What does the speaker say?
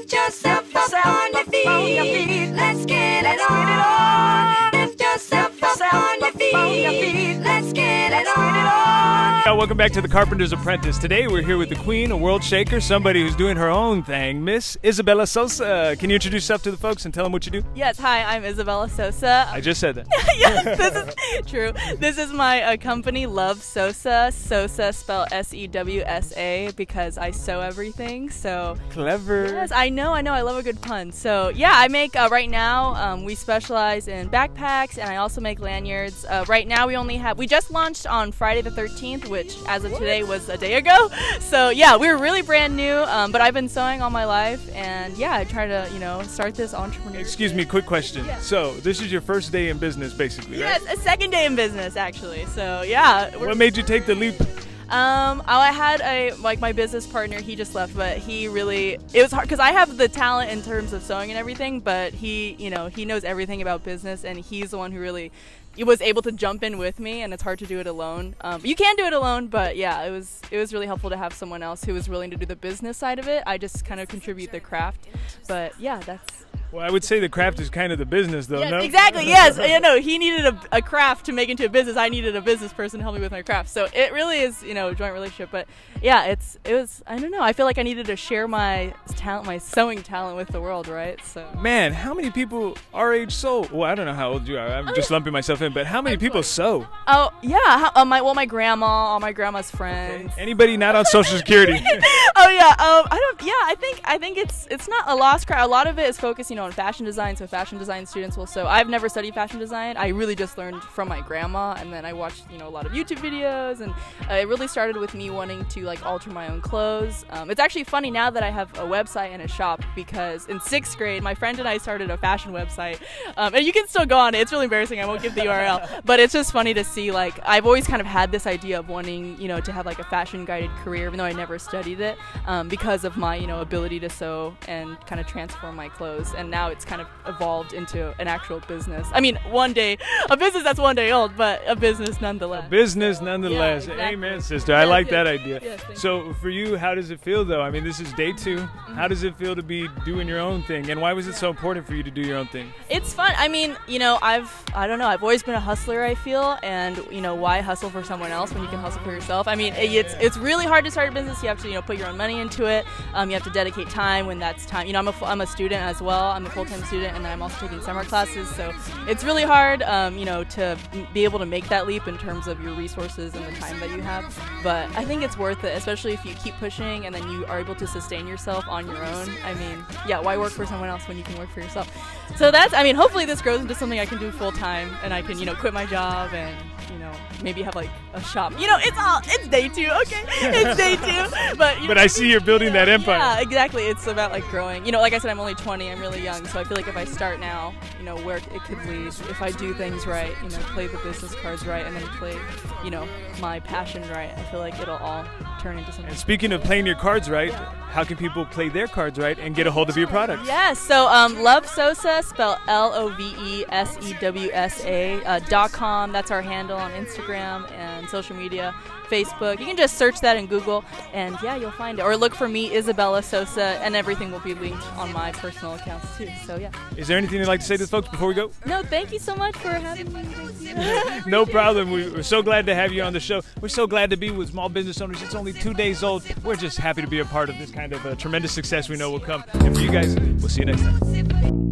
Lift yourself up on your feet. Let's get it on. Lift yourself up on your feet. Let's get it on. Welcome back to the Carpenters Apprentice. Today we're here with the queen, a world shaker, somebody who's doing her own thing, Miss Isabella SEWSA. Can you introduce yourself to the folks and tell them what you do? Yes, hi, I'm Isabella SEWSA. I just said that. Yes, this is true. This is my company, Love SEWSA. SEWSA spelled SEWSA because I sew everything. So clever. Yes, I know. I love a good pun. So yeah, I make right now. We specialize in backpacks, and I also make lanyards. Right now, we just launched on Friday the 13th, which as of today was a day ago. So yeah, we're really brand new. But I've been sewing all my life, and yeah, I try to start this entrepreneurship. Excuse me, quick question. Yeah. So this is your first day in business, basically, right? Yes, a second day in business actually. So yeah. What made you take the leap? I had my business partner. He just left, but it was hard because I have the talent in terms of sewing and everything, but he knows everything about business, and he's the one who really was able to jump in with me, and it's hard to do it alone. You can do it alone, but yeah, it was really helpful to have someone else who was willing to do the business side of it. I just kind of contribute the craft, but yeah, that's. Well, I would say the craft is kind of the business, though, yes, no? Exactly, yes. He needed a craft to make into a business. I needed a business person to help me with my craft. So it really is, a joint relationship. But yeah, it was, I don't know. I feel like I needed to share my talent, my sewing talent with the world, right? So. Man, how many people our age sew? Well, I don't know how old you are. I'm just lumping myself in. But how many people sew? Oh, yeah. My grandma, all my grandma's friends. Okay. Anybody not on Social Security? Oh, yeah. I think it's not a lost craft. A lot of it is focused, on fashion design, so fashion design students will sew. I've never studied fashion design. I really just learned from my grandma, and then I watched a lot of YouTube videos, and it really started with me wanting to alter my own clothes. It's actually funny now that I have a website and a shop, because in 6th grade my friend and I started a fashion website, and you can still go on it. It's really embarrassing. I won't give the URL, but it's just funny to see I've always kind of had this idea of wanting to have a fashion guided career, even though I never studied it, because of my ability to sew and kind of transform my clothes. And now it's kind of evolved into an actual business. I mean, a business that's one day old, but a business nonetheless. A business nonetheless. Yeah, exactly. Amen, sister. I like that idea. Yes, so for you, how does it feel, though? I mean, this is day 2. Mm-hmm. How does it feel to be doing your own thing? And why was it so important for you to do your own thing? It's fun. I mean, I've always been a hustler, I feel, and why hustle for someone else when you can hustle for yourself? I mean, it's really hard to start a business. You have to put your own money into it. You have to dedicate time when that's time. I'm a student as well. I'm a full-time student, and then I'm also taking summer classes, so it's really hard to be able to make that leap in terms of your resources and the time that you have. But I think it's worth it, especially if you keep pushing and then you are able to sustain yourself on your own. I mean, yeah, why work for someone else when you can work for yourself? So hopefully this grows into something I can do full-time, and I can quit my job and maybe have a shop. It's day 2, okay? It's day 2. But I see you're building that empire. Yeah, exactly. It's about growing. Like I said, I'm only 20. I'm really young, so I feel like if I start now, where it could lead, if I do things right, play the business cards right, and then play, my passion right, I feel like it'll all turn into something. And speaking of playing your cards right, how can people play their cards right and get a hold of your products? Yes, so Love SEWSA, spelled LOVESEWSA.com. That's our handle on Instagram and social media, Facebook. You can just search that in Google, and yeah, you'll find it. Or look for me, Isabella SEWSA, and everything will be linked on my personal accounts too. So yeah. Is there anything you'd like to say to the folks before we go? No, thank you so much for having me. No problem. We're so glad to have you on the show. We're so glad to be with small business owners. It's only 2 days old. We're just happy to be a part of this kind of tremendous success we know will come. And for you guys, we'll see you next time.